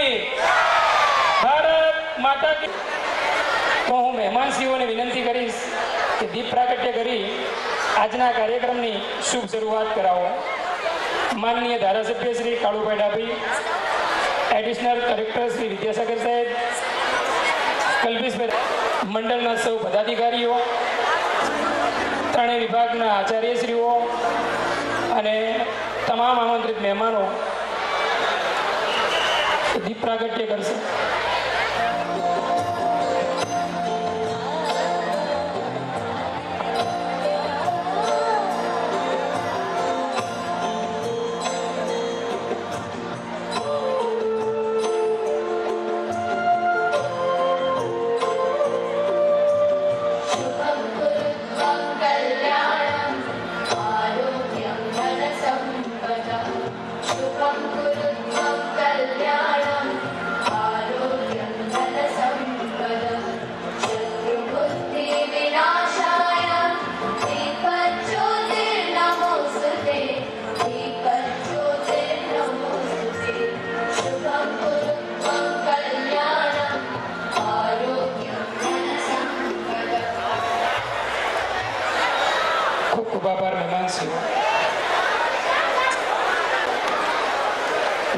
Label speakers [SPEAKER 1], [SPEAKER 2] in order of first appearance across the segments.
[SPEAKER 1] કી ભારત માતા કી। તો હું મહેમાનશ્રીઓને વિનંતી કરીશ કે દીપ પ્રાગટ્ય કરી આજના કાર્યક્રમની શુભ શરૂઆત કરાવો। માનનીય ધારાસભ્ય શ્રી કાળુભાઈ ડાભી, એડિશનલ કલેક્ટર શ્રી વિદ્યાસાગર સાહેબ, કલ્પેશભાઈ, મંડળના સૌ પદાધિકારીઓ, ત્રણેય વિભાગના આચાર્યશ્રીઓ અને તમામ આમંત્રિત મહેમાનો દીપ પ્રાગટ્ય કરશે।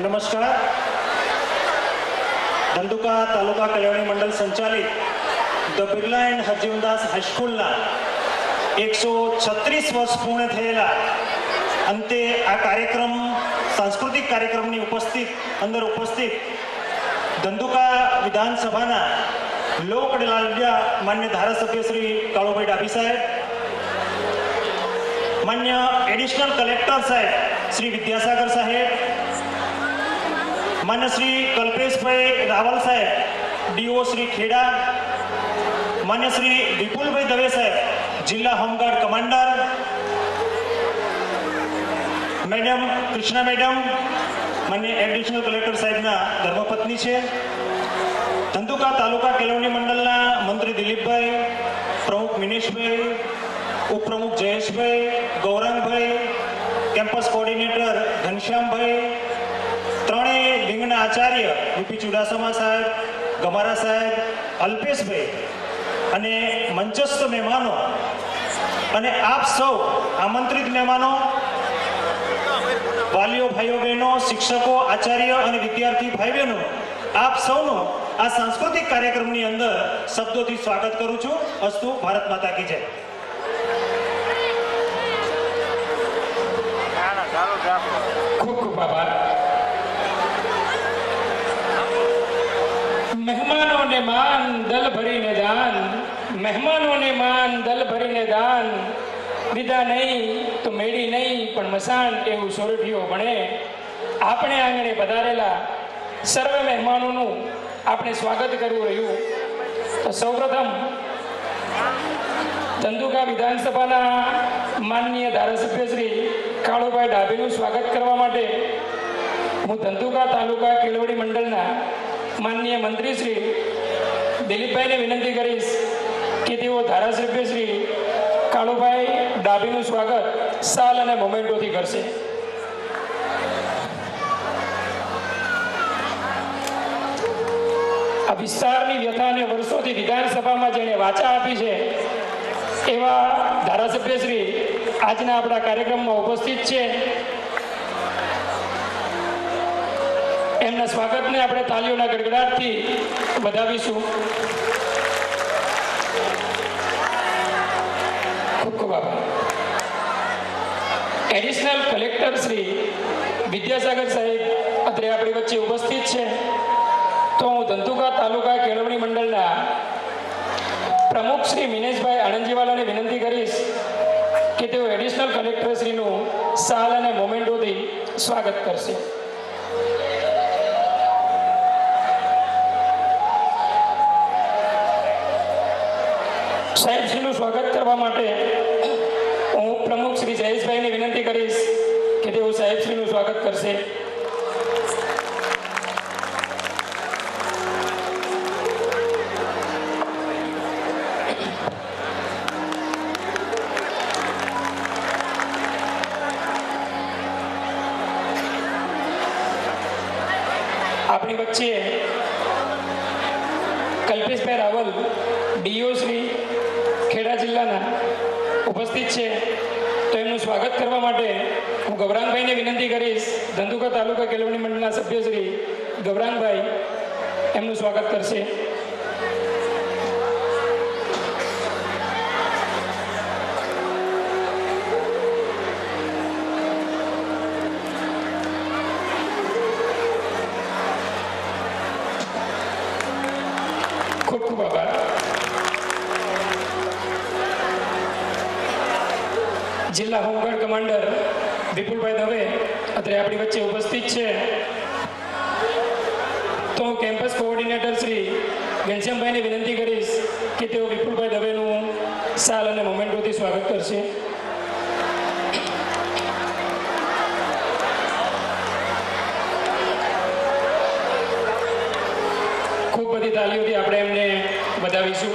[SPEAKER 2] नमस्कार। धंधुका तालुका कल्याणी मंडल संचालित the Birla and Harjivandas high school 136 वर्ष पूर्ण थयेला अंते आ कार्यक्रम सांस्कृतिक कार्यक्रम अंदर उपस्थित धंधुका विधानसभा लोकलाड्या मान्य धारासभ्य श्री काळुभाई डाभी साहेब, मान्य एडिशनल कलेक्टर साहेब श्री विद्यासागर साहेब, मान्य श्री कल्पेश भाई रावल साहेब डीओ श्री खेड़ा, मान्य श्री विपुल भाई दवे साहेब जिला home guard commander, madam Krishna madam मान्य एडिशनल कलेक्टर साहेब ना धर्मपत्नी है, धंधुका तालुका केळवणी मंडल मंत्री दिलीप भाई, प्रमुख मिनेश भाई, उपप्रमुख जयेश भाई, गौरांग भाई, कैंपस कोऑर्डिनेटर घनश्याम भाई, ત્રણેય લિંગના આચાર્ય વીપી ચુડાસમા સાહેબ, ગમારા સાહેબ, અલ્પેશભાઈ અને મંચસ્થ મહેમાનો અને આપ સૌ આમંત્રિત મહેમાનો, વાલીઓ, ભાઈઓ બહેનો, શિક્ષકો, આચાર્ય અને વિદ્યાર્થી ભાઈ બહેનો, આપ સૌનું આ સાંસ્કૃતિક કાર્યક્રમની અંદર શબ્દોથી સ્વાગત કરું છું। અસ્તુ ભારત માતા કી જય।
[SPEAKER 1] ખૂબ ખૂબ આભાર। મહેમાનોને માન દલ ભરીને દાન, મહેમાનોને માન દલ ભરીને દાન, દીધા નહીં તો મેળી નહીં પણ મસાણ એવું સોરઠીઓ ભણે। આપણે આંગણે પધારેલા સર્વે મહેમાનોનું આપણે સ્વાગત કરવું રહ્યું તો સૌપ્રથમ ધંધુકા વિધાનસભાના માનનીય ધારાસભ્ય શ્રી કાળુભાઈ ડાભીનું સ્વાગત કરવા માટે હું ધંધુકા તાલુકા કેળવણી મંડળના માનનીય મંત્રી શ્રી દિલીપભાઈને વિનંતી કરીશ કે તેઓ ધારાસભ્ય શ્રી કાળુભાઈ ડાભીનું સ્વાગત સાલ અને મોમેન્ટોથી કરશે। આ વિસ્તારની વ્યથાને વર્ષોથી વિધાનસભામાં જેણે વાચા આપી છે એવા ધારાસભ્ય શ્રી આજના આપણા કાર્યક્રમમાં ઉપસ્થિત છે। એમના સ્વાગતને આપણે તાલીઓના ગડગડાટથી વધાવીશું। ખૂબ ખૂબ આભાર। એડિશનલ કલેક્ટર શ્રી વિદ્યાસાગર સાહેબ અત્રે આપણી વચ્ચે ઉપસ્થિત છે તો હું ધંધુકા તાલુકા કેળવણી મંડળના પ્રમુખ શ્રી મિનેશભાઈ આણંદજીવાલાને વિનંતી કરીશ કે તેઓ એડિશનલ કલેક્ટર શ્રીનું સાલ અને મોમેન્ટોથી સ્વાગત કરશે। સાહેબશ્રીનું સ્વાગત કરવા માટે હું પ્રમુખ શ્રી જયેશભાઈને વિનંતી કરીશ કે તેઓ સાહેબશ્રીનું સ્વાગત કરશે। આપણી વચ્ચે કલ્પેશભાઈ રાવલ ડીઓ શ્રી ખેડા જિલ્લાના ઉપસ્થિત છે, તો એમનું સ્વાગત કરવા માટે હું ગૌરાંગભાઈને વિનંતી કરીશ. ધંધુકા તાલુકા કેળવણી મંડળના સભ્ય શ્રી ગૌરાંગભાઈ એમનું સ્વાગત કરશે. ખૂબ ખૂબ આભાર. જિલ્લા હોમગાર્ડ કમાન્ડર વિપુલભાઈ દવે અત્રે આપણી વચ્ચે ઉપસ્થિત છે, તો હું કેમ્પસ કોઓર્ડિનેટર શ્રી ઘનશ્યામભાઈને વિનંતી કરીશ કે તેઓ વિપુલભાઈ દવેનું શાલ અને મોમેન્ટોથી સ્વાગત કરશે. ખૂબ બધી તાલીઓથી આપણે એમને વધાવીશું.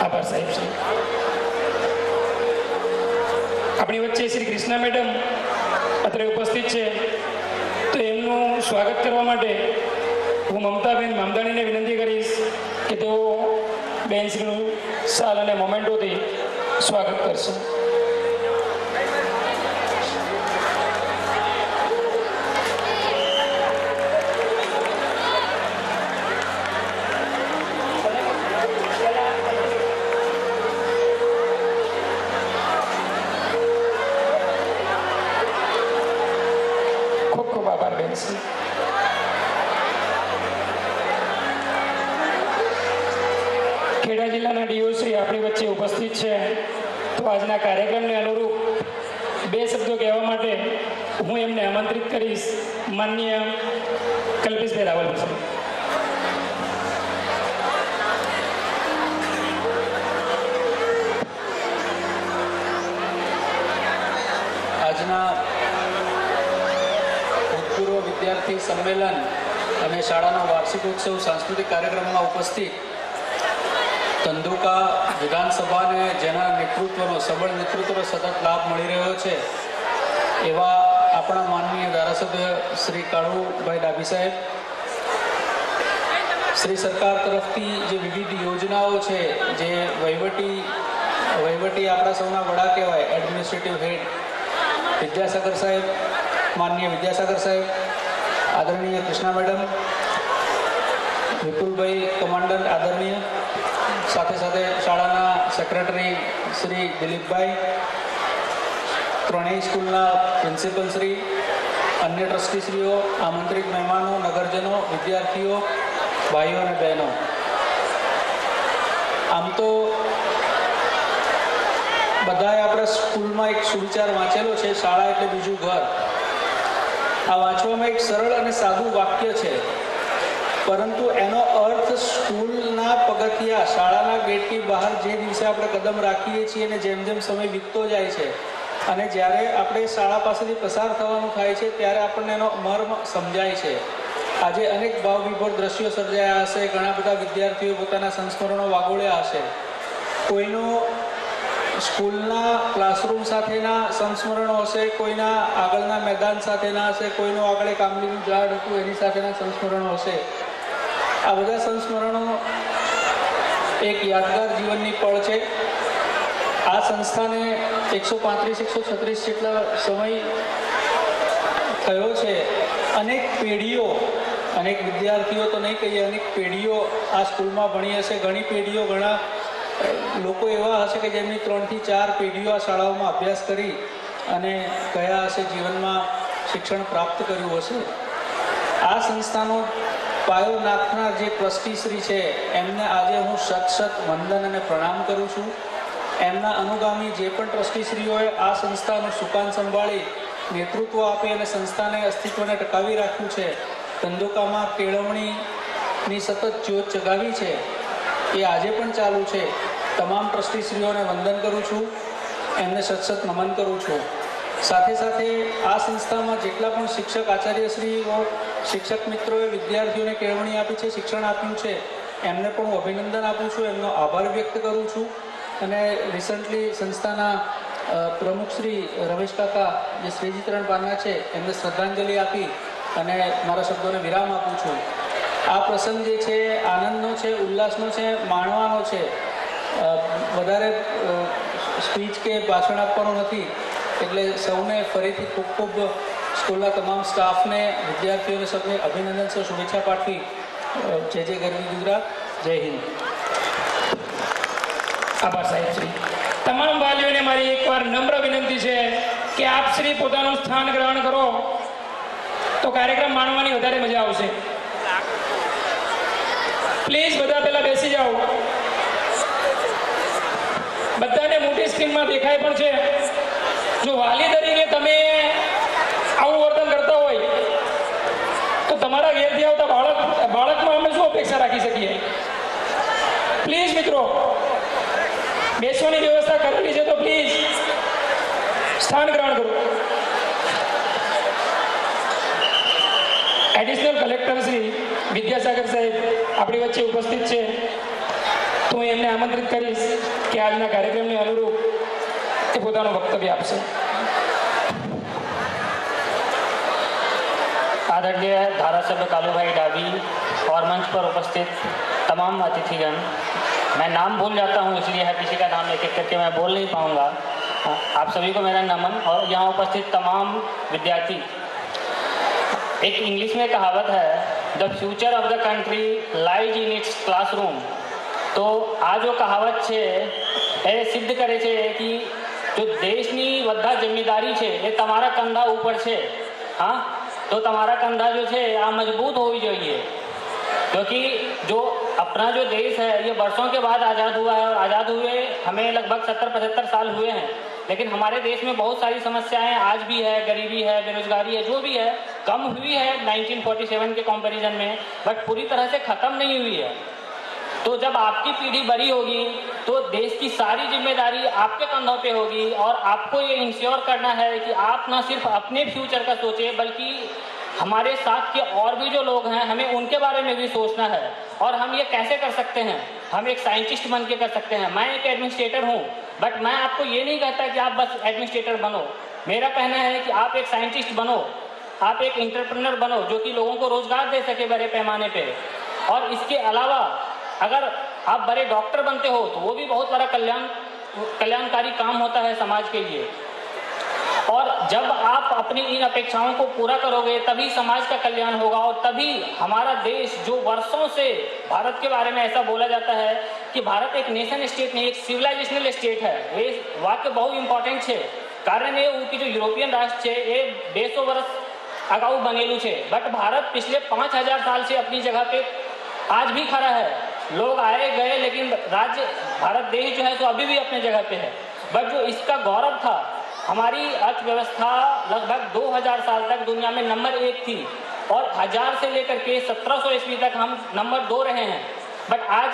[SPEAKER 1] આભાર સાહેબ. શ્રી આપણી વચ્ચે શ્રી કૃષ્ણા મેડમ અત્રે ઉપસ્થિત છે, તો એમનું સ્વાગત કરવા માટે હું મમતાબેન મામદાણીને વિનંતી કરીશ કે તેઓ બેનશ્રીનું શાલ અને મોમેન્ટોથી સ્વાગત કરશે. ખૂબ ખૂબ આભાર બેનશ્રી. ખેડા જિલ્લાના ડીઓ શ્રી આપણી વચ્ચે ઉપસ્થિત છે, તો આજના કાર્યક્રમને અનુરૂપ બે શબ્દો કહેવા માટે હું એમને આમંત્રિત કરીશ. માનનીય કલ્પેશભાઈ રાવલ સાહેબ.
[SPEAKER 3] આજના ભૂતપૂર્વ વિદ્યાર્થી સંમેલન અને શાળાનો વાર્ષિકોત્સવ સાંસ્કૃતિક કાર્યક્રમમાં ઉપસ્થિત ધંધુકા વિધાનસભાને જેના નેતૃત્વનો સબળ નેતૃત્વનો સતત લાભ મળી રહ્યો છે એવા આપણા માનનીય ધારાસભ્ય શ્રી કાળુભાઈ ડાભી સાહેબ, શ્રી સરકાર તરફથી જે વિવિધ યોજનાઓ છે, જે વહીવટી આપણા સૌના વડા કહેવાય, એડમિનિસ્ટ્રેટિવ હેડ વિદ્યાસાગર સાહેબ, માનનીય વિદ્યાસાગર સાહેબ, આદરણીય કૃષ્ણા મેડમ, વિપુલભાઈ કમાન્ડર આદરણીય, સાથે સાથે શાળાના સેક્રેટરી શ્રી દિલીપભાઈ, ત્રણેય સ્કૂલના પ્રિન્સિપલ શ્રી, અન્ય ટ્રસ્ટીશ્રીઓ, આમંત્રિત મહેમાનો, નગરજનો, વિદ્યાર્થીઓ, ભાઈઓ અને બહેનો. આમ તો બધાએ આપણા સ્કૂલમાં એક સુવિચાર વાંચેલો છે, શાળા એટલે બીજું ઘર. આ વાંચવામાં એક સરળ અને સાદું વાક્ય છે, પરંતુ એનો અર્થ સ્કૂલના પગથિયા, શાળાના ગેટની બહાર જે દિવસે આપણે કદમ રાખીએ છીએ અને જેમ જેમ સમય વીતતો જાય છે અને જ્યારે આપણે શાળા પાસેથી પસાર થવાનું થાય છે ત્યારે આપણને એનો મર્મ સમજાય છે. આજે અનેક ભાવવિભોર દ્રશ્યો સર્જાયા હશે, ઘણા બધા વિદ્યાર્થીઓ પોતાના સંસ્મરણો વાગોળ્યા હશે. કોઈનો સ્કૂલના ક્લાસરૂમ સાથેના સંસ્મરણો હશે, કોઈના આગળના મેદાન સાથેના હશે, કોઈનું આગળ એક આંબલીનું ઝાડ હતું એની સાથેના સંસ્મરણો હશે. આ બધા સંસ્મરણો એક યાદગાર જીવનની પળ છે. આ સંસ્થાને 135-136 જેટલા સમય થયો છે. અનેક પેઢીઓ, અનેક વિદ્યાર્થીઓ તો નહીં કહીએ, અનેક પેઢીઓ આ સ્કૂલમાં ભણી હશે. ઘણી પેઢીઓ, ઘણા લોકો એવા હશે કે જેમની 3 થી 4 પેઢીઓ આ શાળાઓમાં અભ્યાસ કરી અને કયા હશે જીવનમાં શિક્ષણ પ્રાપ્ત કર્યું હશે. આ સંસ્થાનો પાયો નાખનાર જે ટ્રસ્ટીશ્રી છે એમને આજે હું સત વંદન અને પ્રણામ કરું છું. એમના અનુગામી જે પણ ટ્રસ્ટીશ્રીઓએ આ સંસ્થાનું સુકાન સંભાળી નેતૃત્વ આપી અને સંસ્થાને અસ્તિત્વને ટકાવી રાખ્યું છે, ધંધુકામાં કેળવણીની સતત જ્યોત જગાવી છે, એ આજે પણ ચાલુ છે. તમામ ટ્રસ્ટીશ્રીઓને વંદન કરું છું, એમને સત નમન કરું છું. સાથે સાથે આ સંસ્થામાં જેટલા પણ શિક્ષક આચાર્યશ્રીઓ, શિક્ષક મિત્રોએ વિદ્યાર્થીઓને કેળવણી આપી છે, શિક્ષણ આપ્યું છે, એમને પણ હું અભિનંદન આપું છું, એમનો આભાર વ્યક્ત કરું છું. અને રિસન્ટલી સંસ્થાના પ્રમુખ શ્રી રમેશ કાકા જે શ્રીજીતરણ પાના છે એમને શ્રદ્ધાંજલિ આપી અને મારા શબ્દોને વિરામ આપું છું. આ પ્રસંગ જે છે આનંદનો છે, ઉલ્લાસનો છે, માણવાનો છે. વધારે સ્પીચ કે ભાષણ આપવાનું નથી. એટલે સૌને ફરીથી ખૂબ ખૂબ સ્કૂલના તમામ સ્ટાફને, વિદ્યાર્થીઓને સૌને અભિનંદન સહ શુભેચ્છા પાઠવી જય ગરવી ગુજરાત. જય હિન્દ.
[SPEAKER 1] આભાર સાહેબ શ્રી. તમામ વાલીઓને મારી એકવાર નમ્ર વિનંતી છે કે આપ શ્રી પોતાનું સ્થાન ગ્રહણ કરો તો કાર્યક્રમ માણવાની વધારે મજા આવશે. પ્લીઝ બધા પહેલા બેસી જાઓ. બધાને મોટી સ્ક્રીનમાં દેખાય પણ છે. જો વાલી તરીકે તમે આવું વર્તન કરતા હોય તો તમારા ઘેરથી આવતા બાળકમાં અમે શું અપેક્ષા રાખી શકીએ? પ્લીઝ મિત્રો, બેસવાની વ્યવસ્થા કરેલી છે તો પ્લીઝ સ્થાન ગ્રહણ કરો. એડિશનલ કલેક્ટર શ્રી વિદ્યાસાગર સાહેબ આપણી વચ્ચે ઉપસ્થિત છે, તો હું એમને આમંત્રિત કરીશ કે આજના કાર્યક્રમને અનુરૂપ તે પોતાનું વક્તવ્ય આપશે.
[SPEAKER 4] आदरणीय धारासभ्य कालूभाई डाबी और मंच पर उपस्थित तमाम अतिथिगण, मैं नाम भूल जाता हूँ इसलिए हर किसी का नाम एक एक करके मैं बोल नहीं पाऊँगा. आप सभी को मेरा नमन और यहाँ उपस्थित तमाम विद्यार्थी. एक इंग्लिश में कहावत है, the future of the country lies in its classroom. તો આ જો કહાવત છે એ સિદ્ધ કરે છે કે જો દેશની બધા જિમ્મેદારી છે એ તમારા કંધા ઉપર છે. हाँ, तो तुम्हारा कंधा जो है आ मजबूत होनी चाहिए, क्योंकि जो अपना जो देश है ये वर्षों के बाद आज़ाद हुआ है और आज़ाद हुए हमें लगभग 70-75 साल हुए हैं. लेकिन हमारे देश में बहुत सारी समस्याएं आज भी है, गरीबी है, बेरोजगारी है, जो भी है कम हुई है 1947 के कंपैरिजन में, बट पूरी तरह से ख़त्म नहीं हुई है. तो जब आपकी पीढ़ी बड़ी होगी तो देश की सारी जिम्मेदारी आपके कंधों पे होगी और आपको ये इंश्योर करना है कि आप न सिर्फ अपने फ्यूचर का सोचें बल्कि हमारे साथ के और भी जो लोग हैं हमें उनके बारे में भी सोचना है. और हम ये कैसे कर सकते हैं? हम एक साइंटिस्ट बन के कर सकते हैं. मैं एक एडमिनिस्ट्रेटर हूँ, बट मैं आपको ये नहीं कहता कि आप बस एडमिनिस्ट्रेटर बनो. मेरा कहना है कि आप एक साइंटिस्ट बनो, आप एक इंटरप्रेन्योर बनो जो कि लोगों को रोजगार दे सके बड़े पैमाने पे. और इसके अलावा अगर आप बड़े डॉक्टर बनते हो तो वो भी बहुत बड़ा कल्याणकारी काम होता है समाज के लिए. और जब आप अपनी इन अपेक्षाओं को पूरा करोगे तभी समाज का कल्याण होगा और तभी हमारा देश जो वर्षों से भारत के बारे में ऐसा बोला जाता है कि भारत एक नेशन स्टेट नहीं, एक सिविलाइजेशनल स्टेट है. ये वाक्य बहुत इंपॉर्टेंट है. कारण ये कि जो यूरोपियन राष्ट्र है ये 200 वर्ष अगाऊ बनेलू है, बट भारत पिछले 5000 साल से अपनी जगह पे आज भी खड़ा है. लोग आए गए लेकिन राज्य भारत देश जो है तो अभी भी अपने जगह पे है. बट जो इसका गौरव था, हमारी अर्थव्यवस्था लगभग 2000 साल तक दुनिया में नंबर 1 थी और 1000 से लेकर के 1700 ईस्वी तक हम नंबर 2 रहे हैं. बट आज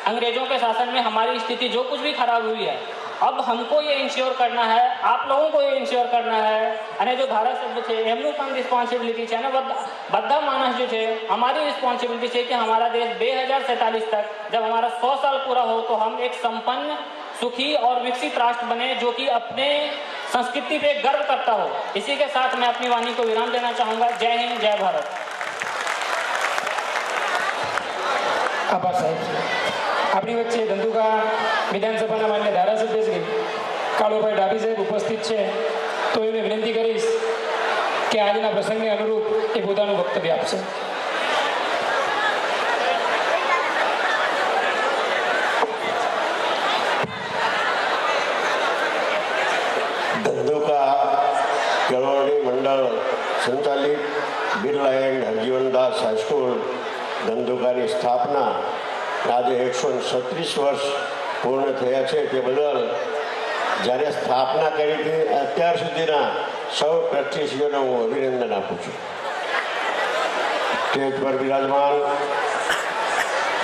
[SPEAKER 4] अंग्रेजों के शासन में हमारी स्थिति जो कुछ भी खराब हुई है, अब हमको ये इंश्योर करना है, आप लोगों को ये इंश्योर करना है અને જો ધારાસભ્ય છે એમનું પણ રિસ્પોન્સિબિલિટી છે અને બધા માણસ जो છે हमारी रिस्पॉन्सिबिलिटी है कि हमारा देश 2047 तक जब हमारा 100 साल पूरा हो तो हम एक संपन्न, सुखी और विकसित राष्ट्र बने जो कि अपने संस्कृति पे गर्व करता हो. इसी के साथ मैं अपनी वाणी को विराम देना चाहूँगा. जय हिंद, जय भारत.
[SPEAKER 1] આભાર સાહેબ. આપણી વચ્ચે ધંધુકા વિધાનસભાના માન્ય ધારાસભ્ય શ્રી કાળુભાઈ ડાભી સાહેબ ઉપસ્થિત છે, તો એમને વિનંતી કરીશ કે આજના પ્રસંગને અનુરૂપ એ પોતાનું વક્તવ્ય આપશે.
[SPEAKER 5] ધંધુકા કેળવણી મંડળ સંચાલિત બિરલા એન્ડ હરજીવનદાસ હાઈસ્કૂલ ધંધુકાની સ્થાપના આજે 136 વર્ષ પૂર્ણ થયા છે. તે બદલ જ્યારે સ્થાપના કરી હતી અત્યાર સુધીના સૌ ટ્રસ્ટીસીઓને હું અભિનંદન આપું છું. સ્ટેજ પર બિરાજમાન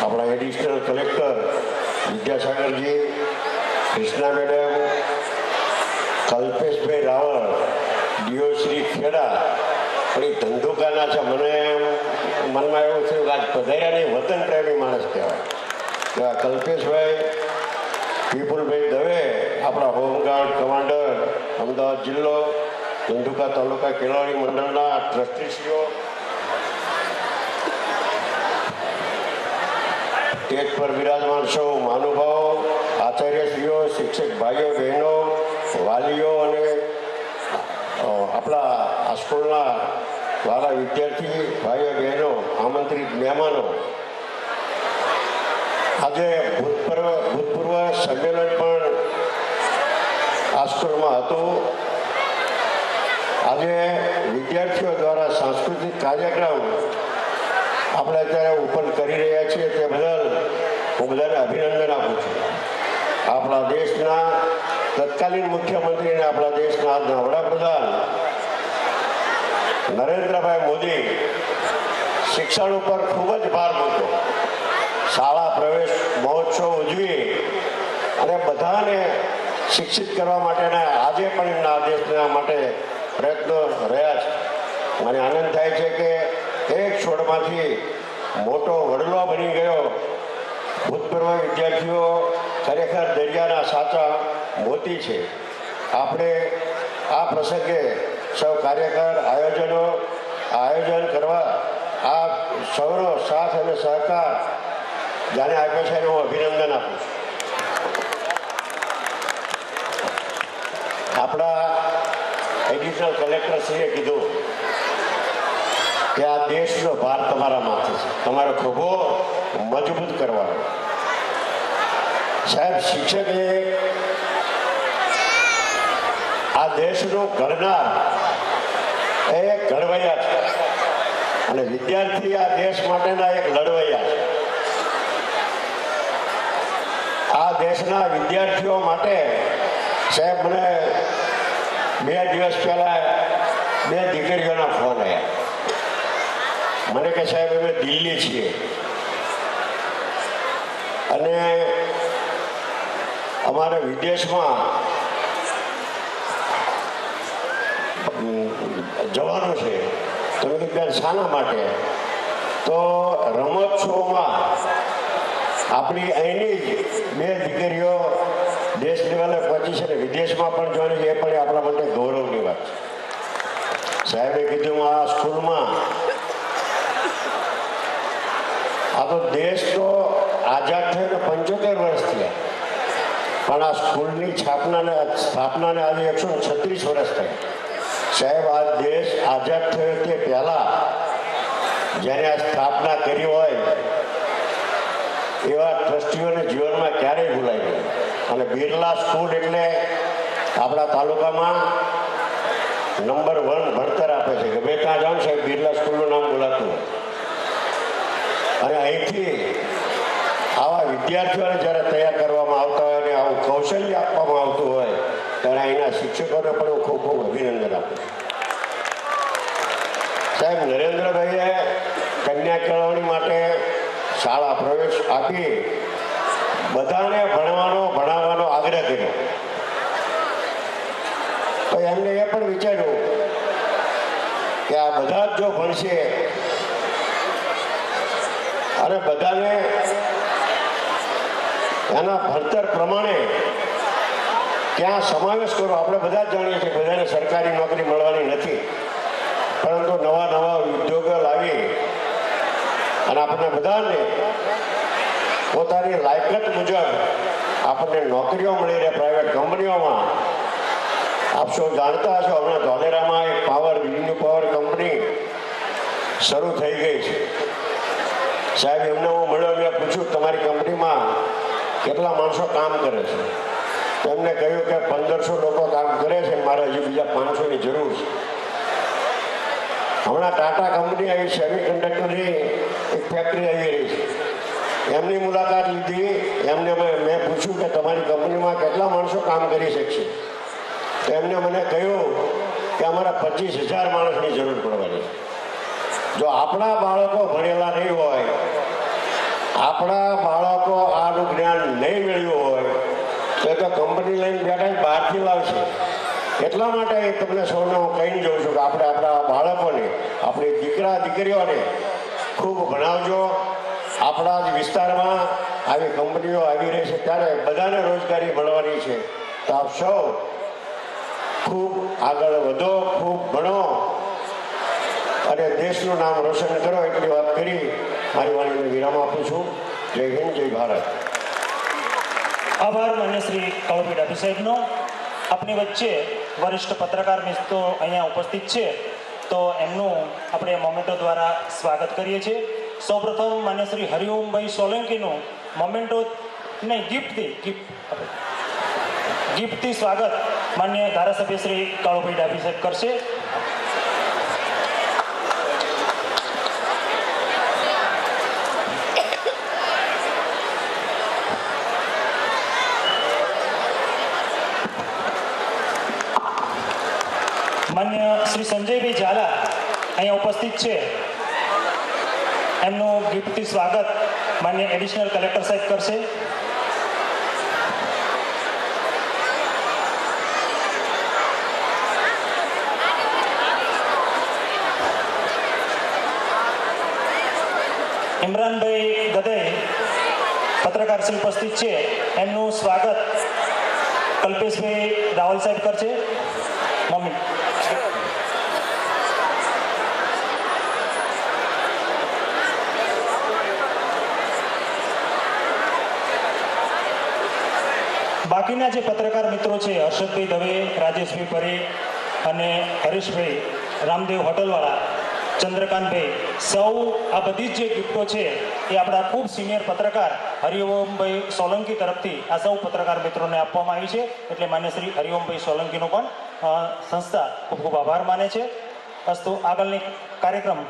[SPEAKER 5] આપણા એડિશનલ કલેક્ટર વિદ્યાસાગરજી, કૃષ્ણા મેડમ, કલ્પેશભાઈ રાવળ, ડીઓ શ્રી ખેડા પણ એ ધંધુકાના છે. મને મનમાં એવું થયું કે આજ પધાર્યા નહીં, વતન પ્રેમી માણસ કહેવાય. કલ્પેશભાઈ, વિપુલભાઈ આપણા હોમગાર્ડ કમાન્ડર, અમદાવાદ જિલ્લો, ધંધુકા તાલુકા કેળવણી મંડળના ટ્રસ્ટીશ્રીઓ, સ્ટેજ પર બિરાજમાન સૌ મહાનુભાવો, આચાર્યશ્રીઓ, શિક્ષક ભાઈઓ બહેનો, વાલીઓ અને આપણા આ સ્કૂલના વાલા વિદ્યાર્થી ભાઈઓ બહેનો, આમંત્રિત મહેમાનો, આજે ભૂતપૂર્વ સંમેલન પણ આ સ્કૂલમાં હતું. આજે વિદ્યાર્થીઓ દ્વારા સાંસ્કૃતિક કાર્યક્રમ આપણે અત્યારે ઓપન કરી રહ્યા છીએ તે બદલ હું બધાને અભિનંદન આપું છું. આપણા દેશના તત્કાલીન મુખ્યમંત્રી અને આપણા દેશના આજના વડાપ્રધાન નરેન્દ્રભાઈ મોદી શિક્ષણ ઉપર ખૂબ જ ભાર મૂક્યો. શાળા પ્રવેશ મહોત્સવ ઉજવી અને બધાને શિક્ષિત કરવા માટેના આજે પણ એમના દેશના માટે પ્રયત્નો રહ્યા છે. મને આનંદ થાય છે કે એક છોડમાંથી મોટો વડલો બની ગયો. ભૂતપૂર્વ વિદ્યાર્થીઓ ખરેખર દરિયાના સાચા મોતી છે. આપણે આ પ્રસંગે સૌ કાર્યકર આયોજન કરવા આ સૌનો સાથ અને સહકાર જાણે આપ્યો છે એને હું અભિનંદન આપું છું. આપણા એડિશનલ કલેક્ટરશ્રીએ કીધું કે આ દેશનો ભાર તમારા માથે છે, તમારો ખભો મજબૂત કરવાનો. સાહેબ, શિક્ષક એ આ દેશનો ઘડનાર એ ઘડવૈયા છે અને વિદ્યાર્થી આ દેશ માટેના એક લડવૈયા છે. આ દેશના વિદ્યાર્થીઓ માટે સાહેબ મને 2 દિવસ પહેલા 2 દીકરીઓના ફોન આવ્યા. મને કે સાહેબ અમે દિલ્હી છીએ અને અમારે વિદેશમાં જવાનું છે. તો મેં કીધું શાના માટે? તો રમોત્સવમાં આપણી અહીંની જ 2 દીકરીઓ દેશ લેવલે પહોંચી છે ને વિદેશમાં પણ જોવાની છે. એ પણ આપણા માટે ગૌરવની વાત છે. સાહેબે કીધું આ સ્કૂલમાં આ તો દેશ તો આઝાદ થયો 75 વર્ષ થયા, પણ આ સ્કૂલની સ્થાપનાને આજે 136 વર્ષ થયા. સાહેબ, આ દેશ આઝાદ થયો તે પહેલાં જ્યારે આ સ્થાપના કરી હોય એવા ટ્રસ્ટીઓને જીવનમાં ક્યારેય ભૂલાય નહીં. અને બિરલા સ્કૂલ એટલે આપણા તાલુકામાં નંબર 1 ભણતર આપે છે. ગમે ત્યાં જાઓ સાહેબ બિરલા સ્કૂલનું નામ બોલાતું હોય. અને અહીંથી આવા વિદ્યાર્થીઓને જ્યારે તૈયાર કરવામાં આવતા હોય અને આવું કૌશલ્ય આપવામાં આવતું હોય ત્યારે અહીંના શિક્ષકોને પણ હું ખૂબ ખૂબ અભિનંદન આપું. સાહેબ, નરેન્દ્રભાઈએ કન્યા કેળવણી માટે શાળા પ્રવેશ આપી બધાને ભણાવવાનો આગ્રહ કર્યો. તો એમને એ પણ વિચાર્યું કે આ બધા જ જો ભણશે અને બધાને એના ભણતર પ્રમાણે ક્યાં સમાવેશ કરો. આપણે બધા જ જાણીએ છીએ બધાને સરકારી નોકરી મળવાની નથી, પરંતુ નવા ઉદ્યોગો લાવી અને આપણને બધાને પોતાની લાયકાત મુજબ આપણને નોકરીઓ મળી રહે પ્રાઇવેટ કંપનીઓમાં. આપ સૌ જાણતા હશો હમણાં ધોલેરામાં એક રિન્યુ પાવર કંપની શરૂ થઈ ગઈ છે. સાહેબ, એમને હું મળ્યો, મેં પૂછ્યું તમારી કંપનીમાં કેટલા માણસો કામ કરે છે? એમને કહ્યું કે 1500 લોકો કામ કરે છે, મારે હજી બીજા 500ની જરૂર છે. હમણાં ટાટા કંપની આવી, સેમિકન્ડક્ટરની એક ફેક્ટરી આવી રહી છે. એમની મુલાકાત લીધી. એમને મેં પૂછ્યું કે તમારી કંપનીમાં કેટલા માણસો કામ કરી શકશે? તો એમને મને કહ્યું કે અમારા 25,000 માણસની જરૂર પડવાની. જો આપણા બાળકો ભણેલા નહીં હોય, આપણા બાળકો આનું જ્ઞાન નહીં મેળવ્યું હોય તો કંપની લઈને બેઠા બહારથી લાવશે. એટલા માટે તમને સૌને હું કહીને જાઉં છું કે આપણે આપણા બાળકોને, આપણી દીકરીઓને ખૂબ ભણાવજો. આપણા જ વિસ્તારમાં આવી કંપનીઓ આવી રહી છે ત્યારે બધાને રોજગારી મળવાની છે. તો આપ સૌ ખૂબ આગળ વધો, ખૂબ ભણો અને દેશનું નામ રોશન કરો એટલી વાત કરી મારી વાણીને વિરામ આપું છું. જય હિન્દ, જય ભારત.
[SPEAKER 2] આભાર માન્ય શ્રી કાળુભાઈ ડાભી સાહેબનો. આપની વચ્ચે વરિષ્ઠ પત્રકાર મિત્રો અહીંયા ઉપસ્થિત છે, તો એમનું આપણે મોમેન્ટો દ્વારા સ્વાગત કરીએ છીએ. સૌપ્રથમ માન્ય શ્રી હરિઓમભાઈ સોલંકીનું મોમેન્ટો નહીં ગિફ્ટથી સ્વાગત માન્ય ધારાસભ્ય શ્રી કાળુભાઈ ડાભી સાહેબ કરશે. માન્ય શ્રી સંજયભાઈ ઝાલા અહીંયા ઉપસ્થિત છે, એમનું ગિફ્ટથી સ્વાગત માન્ય એડિશનલ કલેક્ટર સાહેબ કરશે. ઇમરાનભાઈ ગદઈ પત્રકાર શ્રી ઉપસ્થિત છે, એમનું સ્વાગત કલ્પેશભાઈ રાવલ સાહેબ કરશે. મમ્મી બાકીના જે પત્રકાર મિત્રો છે, હર્ષદભાઈ દવે, રાજેશભાઈ પરેખ અને હરીશભાઈ રામદેવ હોટલવાળા, ચંદ્રકાંતભાઈ, સૌ આ બધી જ જે ગિફ્ટો છે એ આપણા ખૂબ સિનિયર પત્રકાર હરિઓમભાઈ સોલંકી તરફથી આ સૌ પત્રકાર મિત્રોને આપવામાં આવી છે. એટલે માન્ય શ્રી હરિઓમભાઈ સોલંકીનો પણ સંસ્થા ખૂબ ખૂબ આભાર માને છે. અસ્તુ આગળની કાર્યક્રમ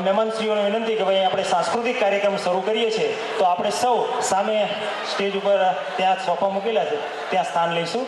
[SPEAKER 2] મહેમાનશ્રીઓને વિનંતી કે ભાઈ આપણે સાંસ્કૃતિક કાર્યક્રમ શરૂ કરીએ છીએ, તો આપણે સૌ સામે સ્ટેજ ઉપર ત્યાં સોફા મૂકેલા છે ત્યાં સ્થાન લઈશું.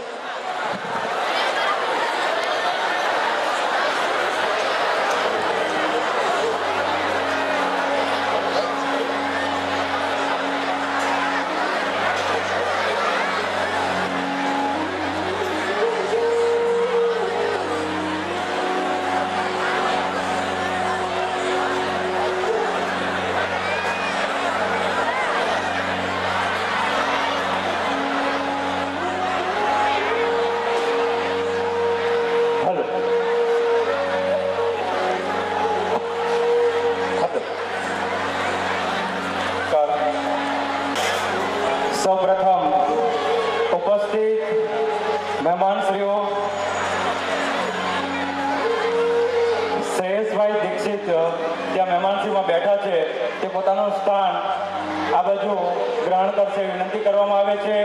[SPEAKER 6] સૌપ્રથમ ઉપસ્થિત મહેમાનશ્રીઓ, શ્રેયસભાઈ દીક્ષિત ત્યાં મહેમાનશ્રીમાં બેઠા છે, તે પોતાનું સ્થાન આ બાજુ ગ્રહણ કરશે વિનંતી કરવામાં આવે છે.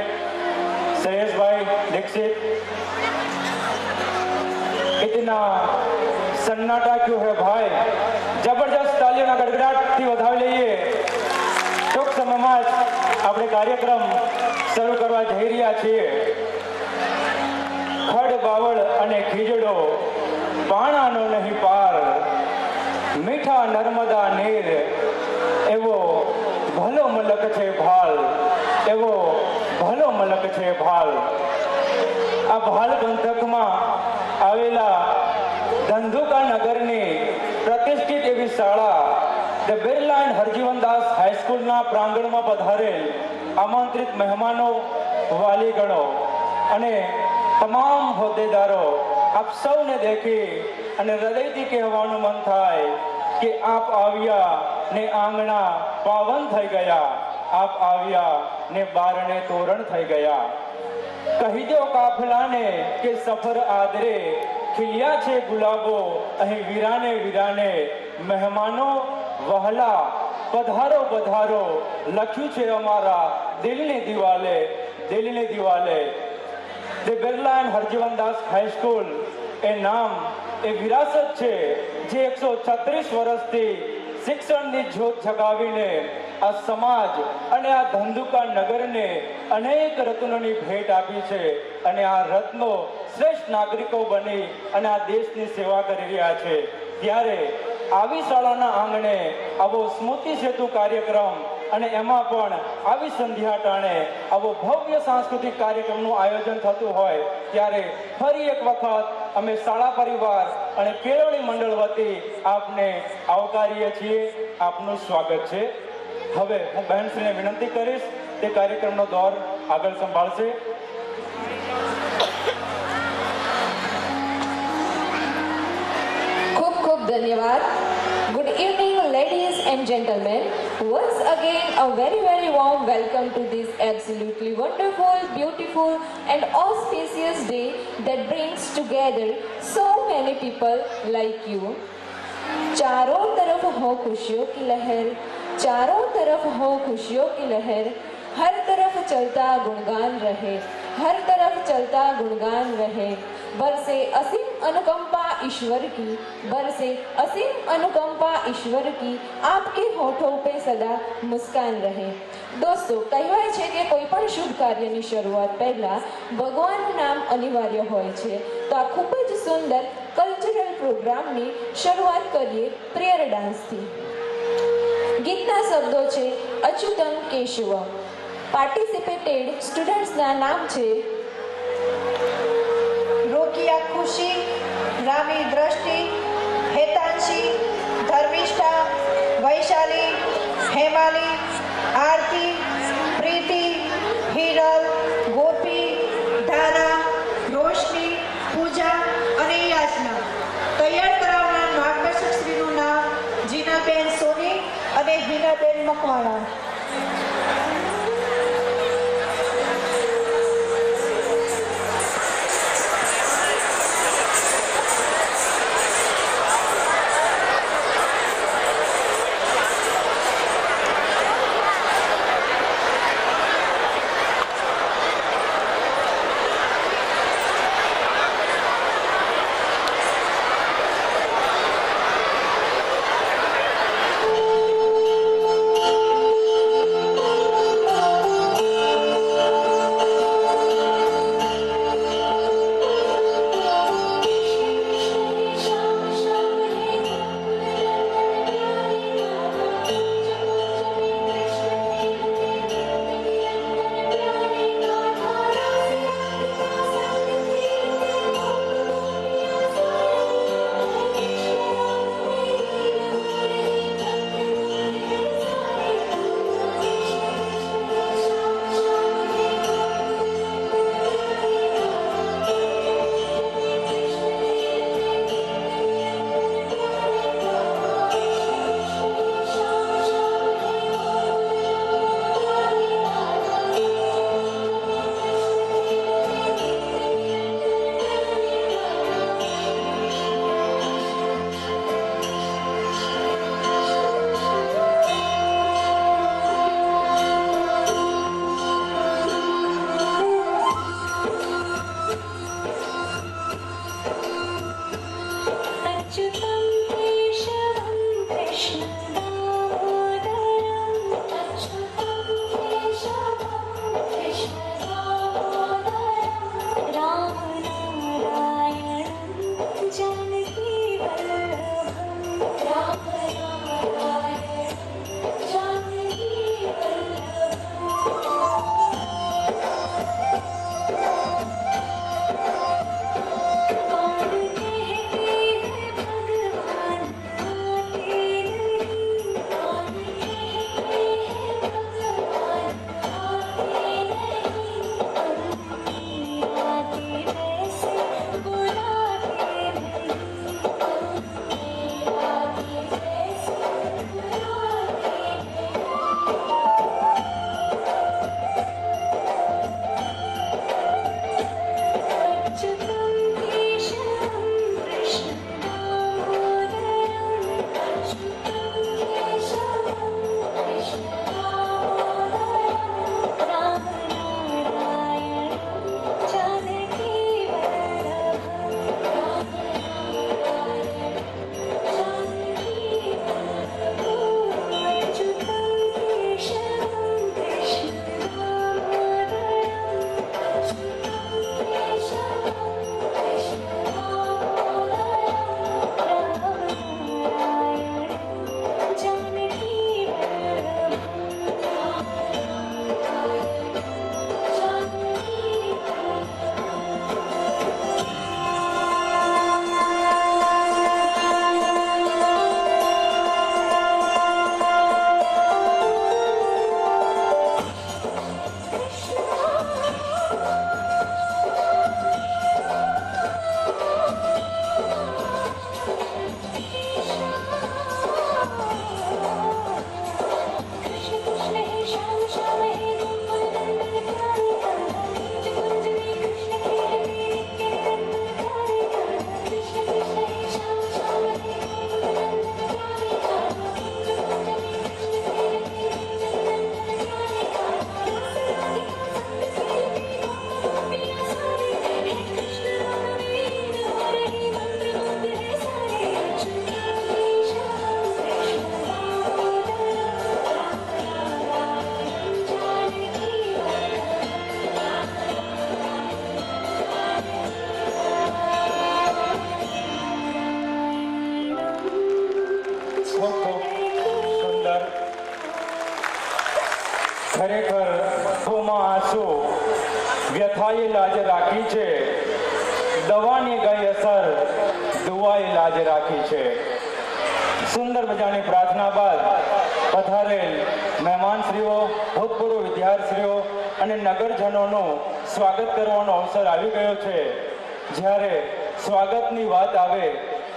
[SPEAKER 6] શ્રેયસભાઈ દીક્ષિત. इतना सन्नाटा क्यों है भाई? जबरदस्त તાલીઓના ગડગડાટથી વધાવી લઈએ. ટૂંક સમયમાં જ આપણે કાર્યક્રમ શરૂ કરવા જઈ રહ્યા છીએ. ખડ બાવળ અને ખીજડો પાણાનો નહીં પાર, મીઠા નર્મદા નીર એવો ભલો મલક છે ભાલ, એવો ભલો મલક છે ભાલ. આ ભાલ પંથકમાં આવેલા ધંધુકા નગરની પ્રતિષ્ઠિત એવી શાળા ધ બિરલા એન્ડ હરજીવનદાસ હાઈસ્કૂલના પ્રાંગણમાં પધારેલ આમંત્રિત મહેમાનો, વાલીગણો અને તમામ હોદ્દેદારો, આપ સૌને દેખી અને હૃદયથી કહેવાનું મન થાય કે આપ આવ્યા ને આંગણા પાવન થઈ ગયા, આપ આવ્યા ને બારણે તોરણ થઈ ગયા. કહી દો કાફલાને કે સફર આદરે ખીલ્યા છે ગુલાબો અહીં વીરાને વીરાને. મહેમાનો વહલા પધારો પધારો લખ્યું છે અમારા દિલની દિવાલે, દિલની દિવાલે. The Birla and Harjivandas high school એ નામ એ વિરાસત છે જે 136 વર્ષથી શિક્ષણની જ્યોત જગાવીને આ સમાજ અને આ ધંધુકા નગરને અનેક રત્નોની ભેટ આપી છે અને આ રત્નો શ્રેષ્ઠ નાગરિકો બની અને આ દેશની સેવા કરી રહ્યા છે. ત્યારે આવી શાળાના આંગણે આવો સ્મૃતિ સેતુ કાર્યક્રમ અને એમાં પણ આવી સંધ્યા ટાણે આવો ભવ્ય સાંસ્કૃતિક કાર્યક્રમનું આયોજન થતું હોય ત્યારે ફરી એક વખત અમે શાળા પરિવાર અને કેળવણી મંડળ વતી આપને આવકારીએ છીએ. આપનું સ્વાગત છે. હવે હું બહેનશ્રીને વિનંતી કરીશ તે કાર્યક્રમનો દોર આગળ સંભાળશે.
[SPEAKER 7] ખૂબ ખૂબ ધન્યવાદ. Good evening, ladies and gentlemen. Once again, a very, very warm welcome to this absolutely wonderful, beautiful, and auspicious day that brings together so many people like you. चारों तरफ हो खुशियों की लहर, चारों तरफ हो खुशियों की लहर, हर तरफ चलता गुणगान रहे, हर तरफ चलता गुणगान रहे. बरसे असीम अनुकंपा ईश्वर की, बरसे असीम अनुकंपा ईश्वर की, आपके होठों पे सदा मुस्कान रहे. દોસ્તો, કહેવાય છે કે કોઈ પણ શુભ કાર્યની શરૂઆત પહેલા ભગવાનનું નામ અનિવાર્ય હોય છે. તો આ ખૂબ જ સુંદર કલ્ચરલ પ્રોગ્રામની શરૂઆત કરીએ પ્રેયર ડાન્સથી. ગીતના શબ્દો છે અચ્યુતમ કેશવમ. પાર્ટિસિપેટેડ સ્ટુડન્ટ્સના નામ છે
[SPEAKER 8] રોકિયા ખુશી, રામી દ્રષ્ટિ, હેતાંશી, ધર્મિષ્ઠા, વૈશાલી, હેમાલી, આરતી, પ્રીતિ, હિરલ, ગોપી, ધારા, રોશની, પૂજા અને યાચના. તૈયાર કરાવનાર માર્ગદર્શક શ્રીનું નામ જીનાબેન સોની અને હિનાબેન મકવાણા.
[SPEAKER 6] ખરેખર આંખોમાં આંસુ વ્યથાએ લાજ રાખી છે, દવાની ગઈ અસર દુઆએ લાજ રાખી છે. સુંદર મજાની પ્રાર્થના બાદ પધારેલ મહેમાનશ્રીઓ, ભૂતપૂર્વ વિદ્યાર્થીઓ અને નગરજનોનું સ્વાગત કરવાનો અવસર આવી ગયો છે. જ્યારે સ્વાગતની વાત આવે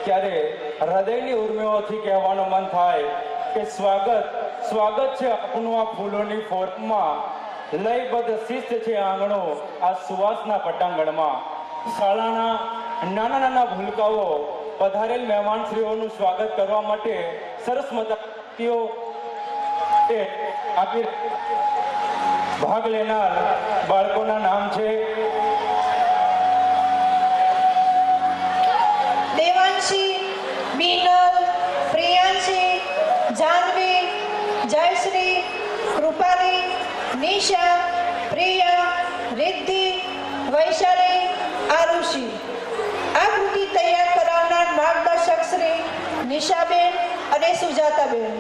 [SPEAKER 6] ત્યારે હૃદયની ઉર્મિઓથી કહેવાનું મન થાય કે સ્વાગત છે આપનું આ ફૂલોની ફોર્ટમાં, લયબદ્ધ શિસ્ત છે આંગણો આ સુવાસના પટાંગણમાં. શાળાના નાના નાના ભૂલકાઓ પધારેલ મહેમાનશ્રીઓનું સ્વાગત કરવા માટે સરસ મજાનો આપી ભાગ લેનાર બાળકોના નામ છે
[SPEAKER 8] દેવાંશી, બીનલ, પ્રિયાંશી, જાહ્નવી, જયશ્રી, કૃપાલી, નિશા, પ્રિયા, રિદ્ધિ, વૈશાલી, આરુષિ. આ કૃતિ તૈયાર કરાવનાર માર્ગદર્શક શ્રી નિશાબેન અને સુજાતાબેન.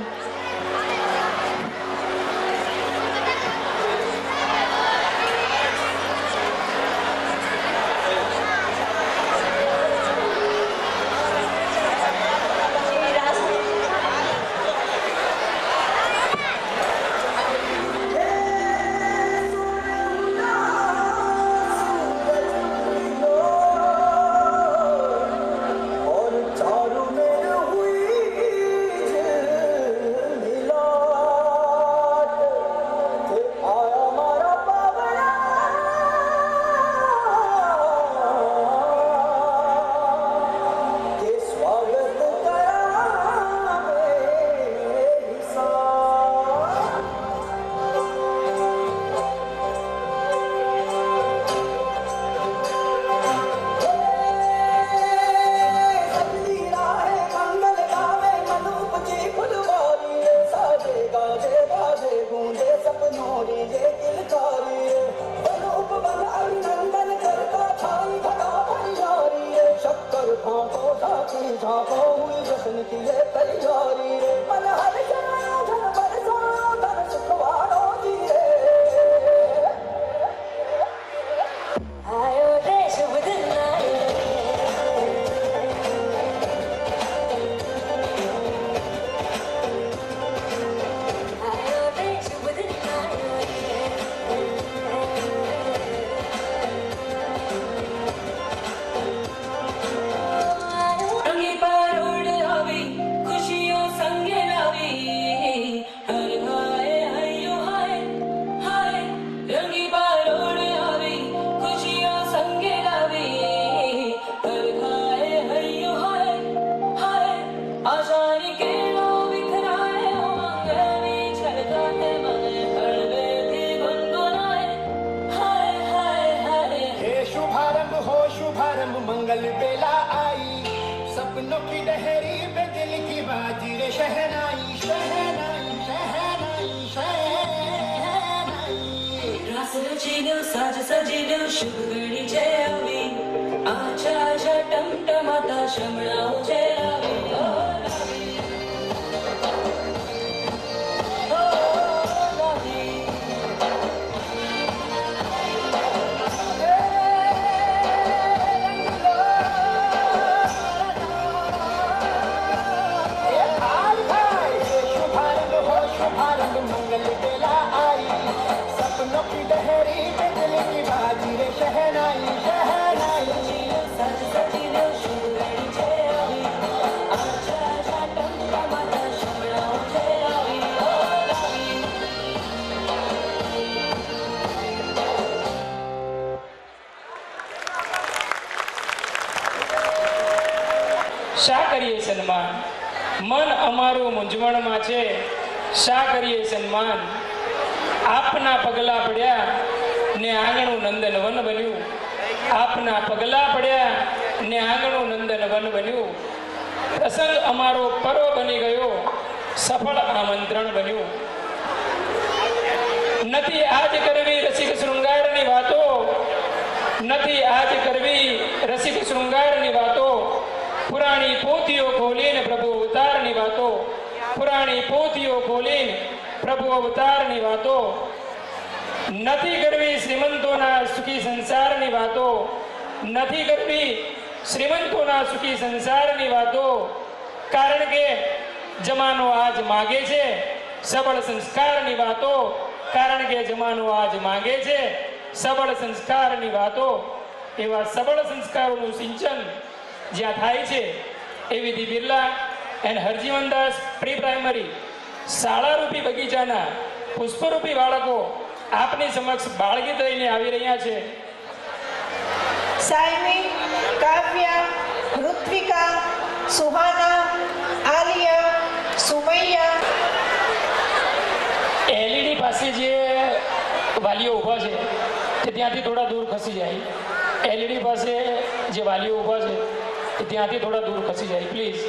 [SPEAKER 9] मंगल बेला आई, सपनों की डहरी पे दिल की बाजी रे शहनाई शहनाई शहनाई शहनाई.
[SPEAKER 10] रास रचीनो साज सजीनो शुभ घड़ी जय आवी, आशा आशा टमटमाता शमणाओ जय आवी.
[SPEAKER 9] मंगल बेला आई, सपनों की डहरी पे दिल की बाजी रे शहनाई शहनाई.
[SPEAKER 10] साज सजीनो शुभ घड़ी जय आवी, आशा आशा टमटमाता शमणाओ जय आवी.
[SPEAKER 1] શા કરીએ સન્માન, મન અમારું મૂંઝવણમાં છે, શા કરીએ સન્માન. આપના પગલા પડ્યા ને આંગણું નંદન વન બન્યું, આપના પગલા પડ્યા ને આંગણું નંદન વન બન્યું. પ્રસંગ અમારો પરો બની ગયો, સફળ આમંત્રણ બન્યું. નથી આજ કરવી રસિક શૃંગારની વાતો, નથી આજ કરવી રસિક શૃંગારની વાતો. પુરાણી પોથીઓ ખોલીને પ્રભુ અવતારની વાતો, પુરાણી પોથીઓ ખોલીને પ્રભુ અવતારની વાતો. નથી કરવી શ્રીમંતોના સુખી સંસારની વાતો, નથી કરવી શ્રીમંતોના સુખી સંસારની વાતો, કારણ કે જમાનો આજ માગે છે સબળ સંસ્કારની વાતો, કારણ કે જમાનો આજ માગે છે સબળ સંસ્કારની વાતો. એવા સબળ સંસ્કારોનું સિંચન જ્યાં થાય છે એવી the Birla and Harjivandas pre primary શાળારૂપી બગીચાના પુષ્પરૂપી બાળકો આપની સમક્ષ બાળગીત લઈને આવી રહ્યા છે.
[SPEAKER 8] સાયમી, કાવ્યા, ઋત્વિકા, સુહાના, આલિયા, સુમૈયા.
[SPEAKER 1] એલઈડી પાસે જે વાલીઓ ઊભા છે તે ત્યાંથી થોડા દૂર ખસી જાય. એલઈડી પાસે જે વાલીઓ ઊભા છે તે ત્યાંથી થોડા દૂર ખસી જાય પ્લીઝ.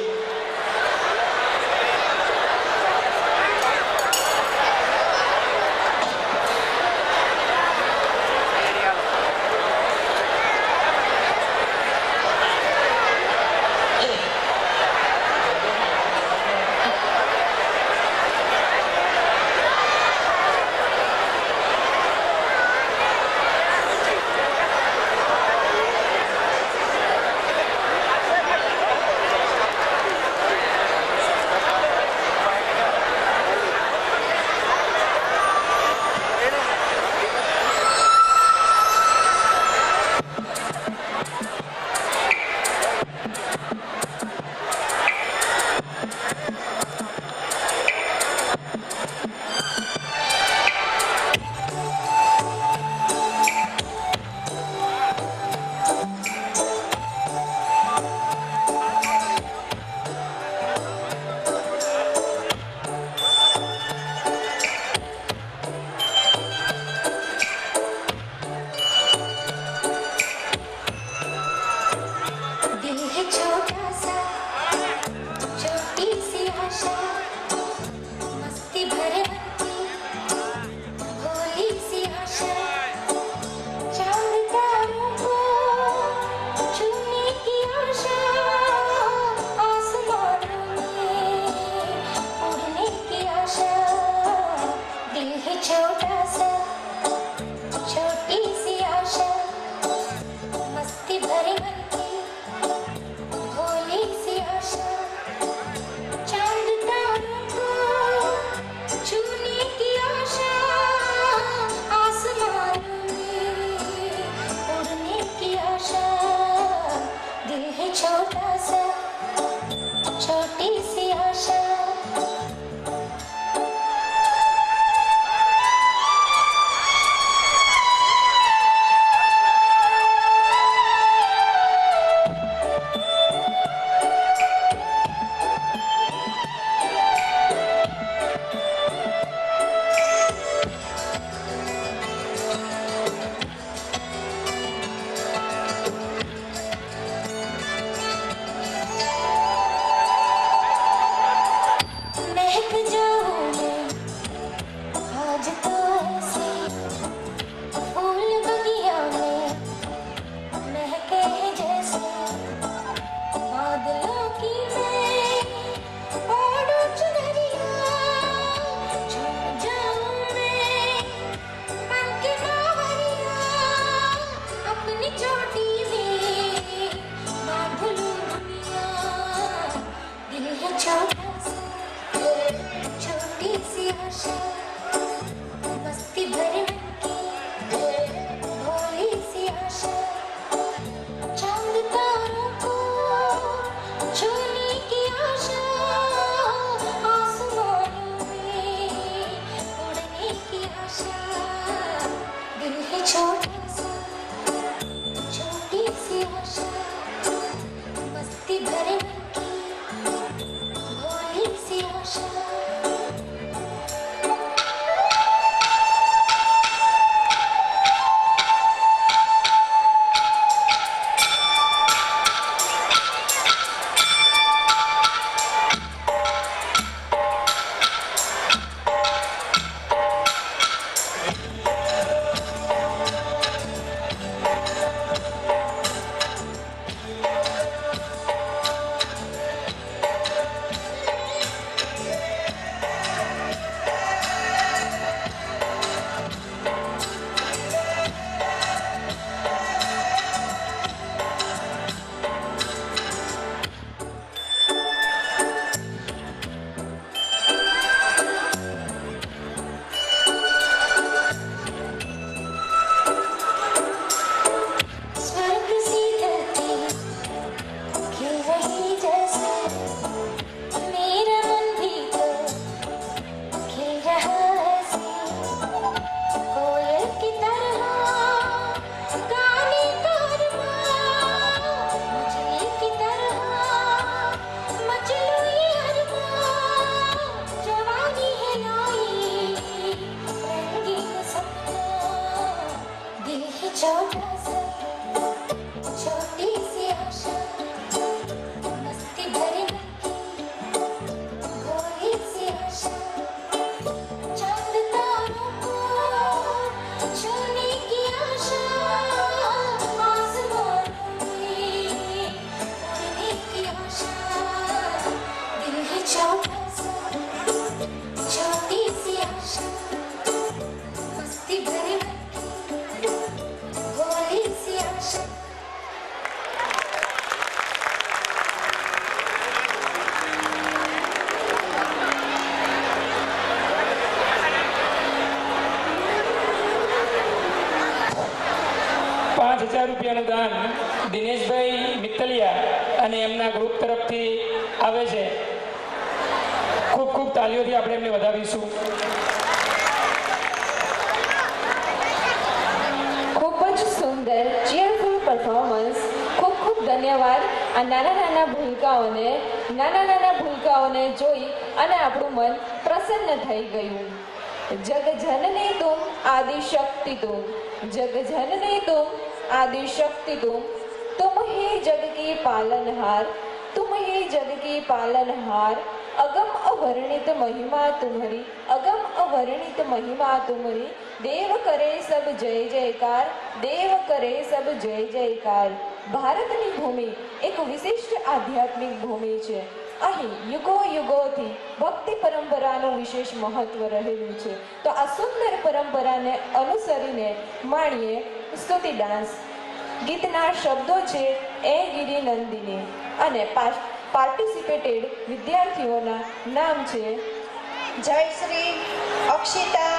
[SPEAKER 7] छोटा सा छोटी सी आशा मस्ती भरी भोली सी आशा चांद तारों को छूने की आशा आसमां में उड़ने की आशा दिल ही छोटा सा छोटी सी आशा मस्ती भरी भोली सी आशा।
[SPEAKER 1] ₹5000 દાન દિનેશભાઈ મિત્તલિયા અને એમના ગ્રુપ તરફથી આવે છે. ખૂબ ખૂબ તાલીઓથી આપણે એમને વધાવીશું.
[SPEAKER 7] ખૂબ જ સુંદર ચીયરફુલ પરફોર્મન્સ. ખૂબ ખૂબ ધન્યવાદ આ નાના ભૂલકાઓને જોઈ અને આપણું મન પ્રસન્ન થઈ ગયું. જગ જનની તુમ આદિ શક્તિ તુમ जग जननी तुम आदि शक्ति तुम ही जग की पालनहार, तुम ही जग की पालनहार. अगम अवर्णित महिमा तुम्हारी, अगम अवर्णित महिमा तुम्हारी. देव करे सब जय जयकार, देव करे सब जय जयकार. ભારતની ભૂમિ એક વિશિષ્ટ આધ્યાત્મિક ભૂમિ છે. અહીં યુગો યુગોથી ભક્તિ પરંપરાનું વિશેષ મહત્વ રહેલું છે. તો આ સુંદર પરંપરાને અનુસરીને માણીએ સ્તુતિ ડાન્સ. ગીતના શબ્દો છે એ ગિરી નંદિની અને પાર્ટિસિપેટેડ વિદ્યાર્થીઓના નામ છે
[SPEAKER 8] જયશ્રી, અક્ષિતા,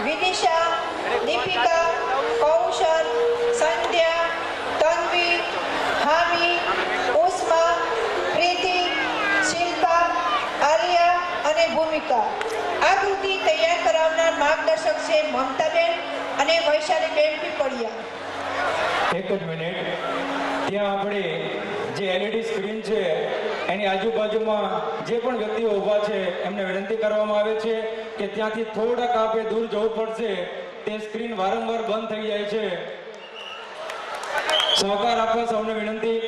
[SPEAKER 8] વિદિશા, દીપિકા, કૌશલ, સંધ્યા, તન્વી, હામી, ઉષ્મા, પ્રીતિ, શિલ્પા, આર્યા અને ભૂમિકા. આ કૃતિ તૈયાર કરાવનાર માર્ગદર્શક છે મમતાબેન અને વૈશાલીબેન પીપળિયા.
[SPEAKER 6] એક જ મિનિટ, ત્યાં આપણે જે એલઈડી સ્ક્રીન છે એની આજુબાજુમાં જે પણ વ્યક્તિઓ ઊભા છે એમને વિનંતી કરવામાં આવે છે કે ત્યાંથી થોડાક આપણે દૂર જવું પડશે. તે સ્ક્રીન વારંવાર બંધ થઈ જાય છે. સહકાર આપવા સૌને વિનંતી.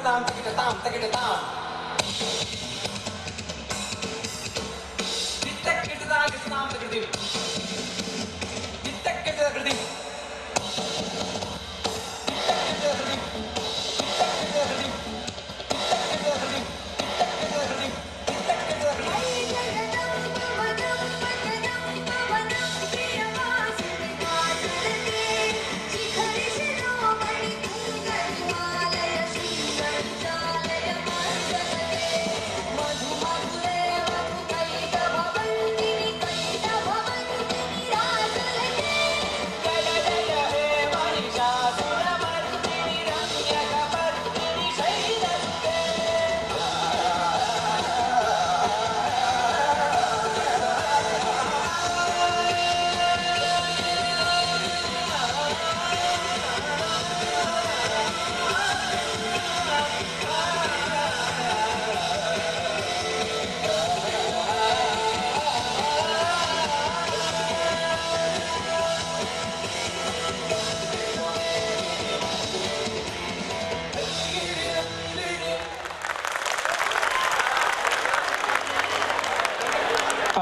[SPEAKER 9] Tam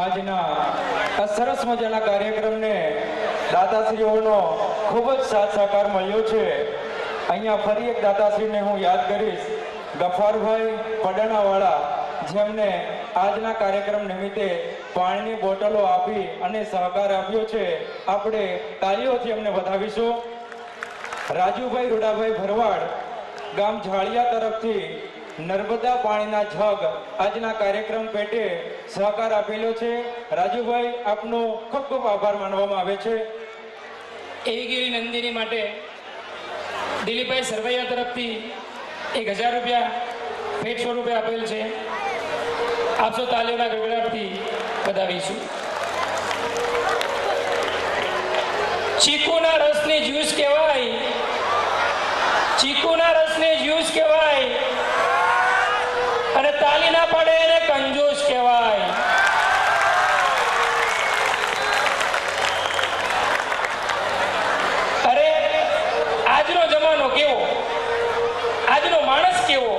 [SPEAKER 6] આજના આ સરસ મજાના કાર્યક્રમને દાતાશ્રીઓનો ખૂબ જ સાથ સહકાર મળ્યો છે. અહીંયા ફરી એક દાતાશ્રીને હું યાદ કરીશ, ગફારભાઈ પડાણાવાળા, જેમને આજના કાર્યક્રમ નિમિત્તે પાણીની બોટલો આપી અને સહકાર આપ્યો છે. આપણે તાળીઓથી એમને વધાવીશું. રાજુભાઈ રૂડાભાઈ ભરવાડ, ગામ ઝાડિયા તરફથી નર્મદા પાણીના જગ આજના કાર્યક્રમ પેટે સહકાર આપેલો છે. રાજુભાઈ, આપનો ખૂબ ખૂબ આભાર માનવામાં આવે છે.
[SPEAKER 1] એવીગીરી નંદિની માટે દિલીપભાઈ સરવૈયા તરફથી 1000 રૂપિયા ભેટ સ્વરૂપે આપેલ છે. આપસો તાલીઓના ગડગડાટથી વધાવીશું. ચીકુના રસને જ્યુસ કહેવાય, ચીકુના રસને જ્યુસ કહેવાય, અને તાલી ના પાડે એને કંજૂસ કહેવાય. અરે આજનો જમાનો કેવો, આજનો માણસ કેવો,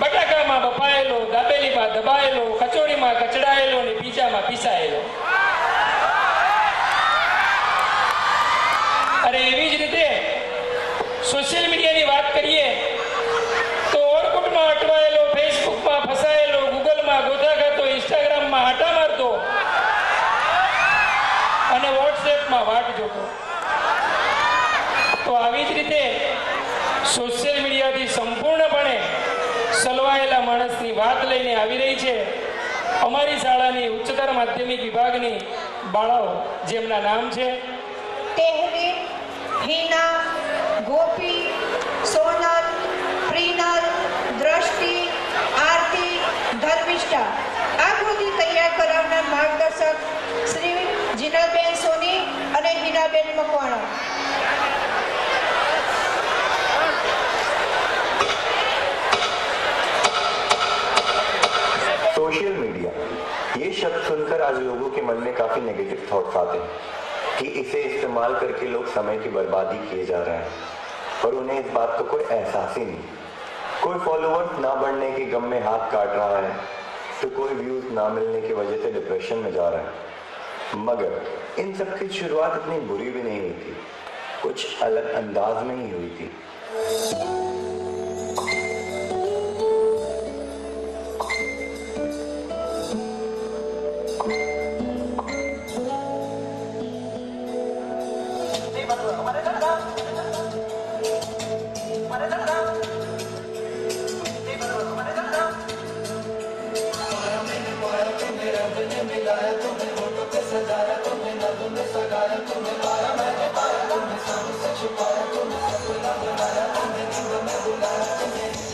[SPEAKER 1] બટાકામાં બફાયેલો, દાબેલીમાં દબાયેલો, કચોરીમાં કચડાયેલો ને પીઝામાં પીસાયેલો. અરે એવી જ રીતે સોશિયલ મીડિયાની વાત કરીએ તો ઓરકુટમાં અટવાયેલો, ફેસબુકમાં ફસાયેલો, ગૂગલમાં ગોથા ખાતો, ઇન્સ્ટાગ્રામમાં આટા મારતો અને વોટ્સએપમાં વાટ જોતો. તો આવી જ રીતે સોશિયલ મીડિયાથી સંપૂર્ણપણે સલવાયેલા માણસની વાત લઈને આવી રહી છે અમારી શાળાની ઉચ્ચતર માધ્યમિક વિભાગની બાળાઓ, જેમના નામ છે
[SPEAKER 8] તેહરીન, હિના, ગોપી, સોનલ, પ્રિનલ, દ્રષ્ટિ, આરતી, ધર્મિષ્ઠા. આ કૃતિ તૈયાર કરાવનાર માર્ગદર્શક શ્રી જીનલબેન સોની અને હિનાબેન મકવાણા.
[SPEAKER 11] सोशल मीडिया, ये शब्द सुनकर आज लोगों के मन में काफी नेगेटिव थॉट्स आते हैं कि इसे इस्तेमाल करके लोग समय की बर्बादी किए जा रहे हैं और उन्हें इस बात का कोई एहसास ही नहीं. कोई फॉलोअर्स ना बढ़ने के गम में हाथ काट रहा है तो कोई व्यूज ना मिलने की वजह से डिप्रेशन में जा रहा है. मगर इन सब की शुरुआत इतनी बुरी भी नहीं हुई थी, कुछ अलग अंदाज में ही हुई थी.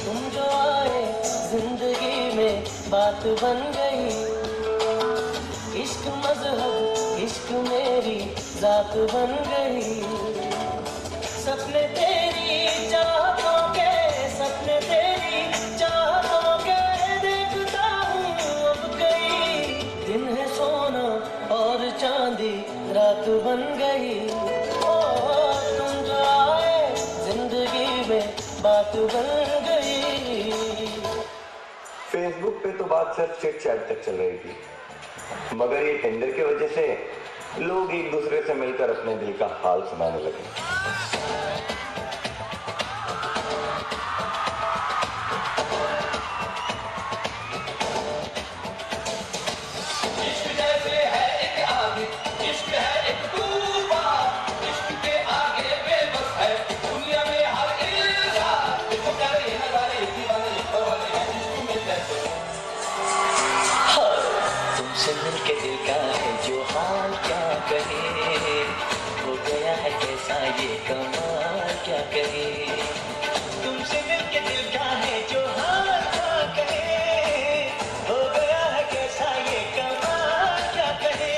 [SPEAKER 10] तुम जो आए जिंदगी में बात बन गई, इश्क मजहब इश्क मेरी जात बन गई. सपने तेरी चाहतों के, सपने तेरी चाहतों के देखता हूँ अब कई. दिन है सोना और चांदी रात बन गई. ओ तुम जो आए जिंदगी में बात बन गई.
[SPEAKER 11] फेसबुक पे तो बात सिर्फ चिट चैट तक चल रही थी, मगर ये टेंडर की वजह से लोग एक दूसरे से मिलकर अपने दिल का हाल सुनाने लगे.
[SPEAKER 10] तुमसे मिलके दिल का है जो हाल क्या कहे, हो गया है कैसा ये कमाल क्या कहे. तुमसे मिलके दिल का है जो हाल क्या कहे, हो गया है कैसा ये कमाल क्या कहे.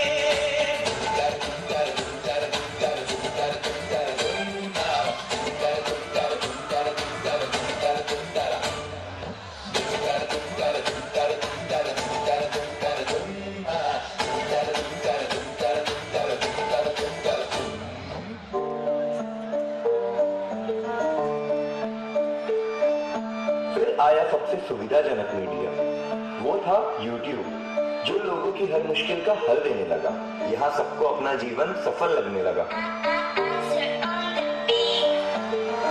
[SPEAKER 10] आया सबसे सुविधाजनक मीडिया,
[SPEAKER 11] वो था YouTube, जो लोगों की हर मुश्किल का हल देने लगा। यहाँ सबको अपना जीवन सफल लगने लगा।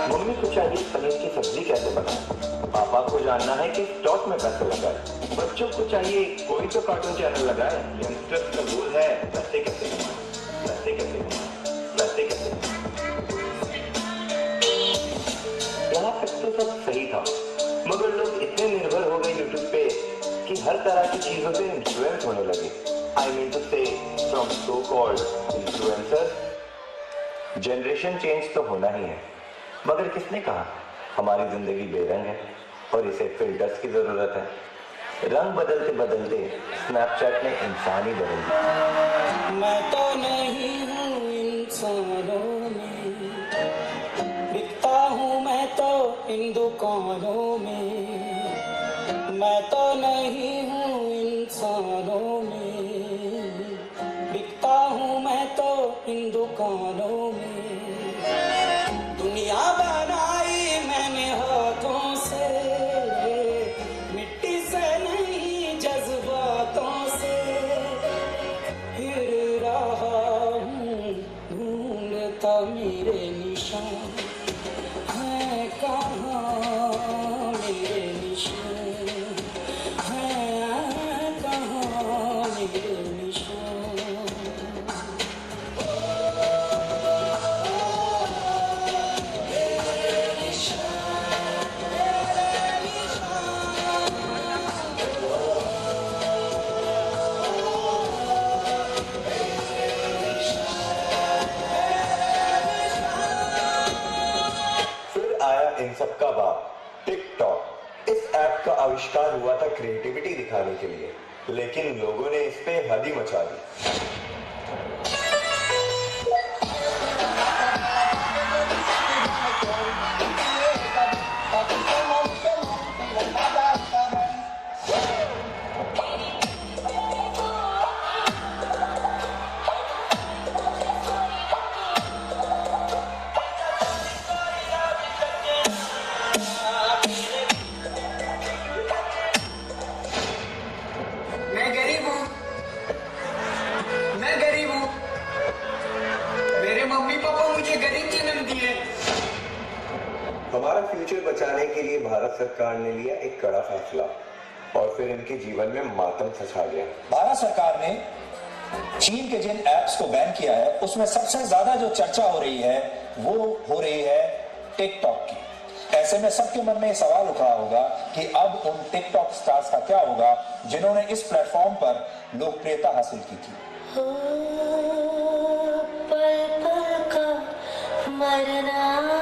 [SPEAKER 11] मम्मी को चाहिए पनीर की सब्जी कैसे बनाए, पापा को जानना है कि स्टॉक में पैसे लगाए, बच्चों को चाहिए कोई तो कार्टून चैनल लगाए, यंगस्टर्स का गोल है पैसे कैसे कमाए, पैसे कैसे कमाए, पैसे कैसे कमाए। यहाँ तक तो सब सही था, मगर लोग इतने निर्भर हो गए यूट्यूब पे कि हर तरह की चीजों से इन्फ्लुएंस होने लगे। आई मीन टू से from so called influencer. Generation change तो होना ही है, मगर किसने कहा हमारी जिंदगी बेरंग है और इसे फिल्टर्स की जरूरत है। रंग बदलते बदलते स्नैपचैट ने इंसान ही बदल दिया।
[SPEAKER 3] मैं तो नहीं हूँ इंसानों में, बिकता हूँ मैं तो इन दुकानों में। मैं तो नहीं हूँ इंसानों में, बिकता हूँ मैं तो इन दुकानों में। दुनिया बनाई मैंने हाथों से, मिट्टी से नहीं जज्बातों से। फिर रहा हूँ ढूंढता मेरे निशान हैं कहाँ, मेरे निशान हैं कहाँ, मेरे निशान।
[SPEAKER 11] इन सबका बाप टिकटॉक। इस ऐप का आविष्कार हुआ था क्रिएटिविटी दिखाने के लिए, लेकिन लोगों ने इस पे हद ही मचा दी। हमारा फ्यूचर बचाने के लिए भारत सरकार ने लिया एक कड़ा फैसला और फिर इनके जीवन में मातम छा गया।
[SPEAKER 12] भारत सरकार ने चीन के जिन ऐप्स को बैन किया है उसमें सबसे ज्यादा जो चर्चा हो रही है वो हो रही है टिकटॉक की। ऐसे में सबके मन में सवाल उठा होगा कि अब उन टिकटॉक स्टार्स का क्या होगा जिन्होंने इस प्लेटफॉर्म पर लोकप्रियता हासिल की थी।
[SPEAKER 13] पल पल का मरना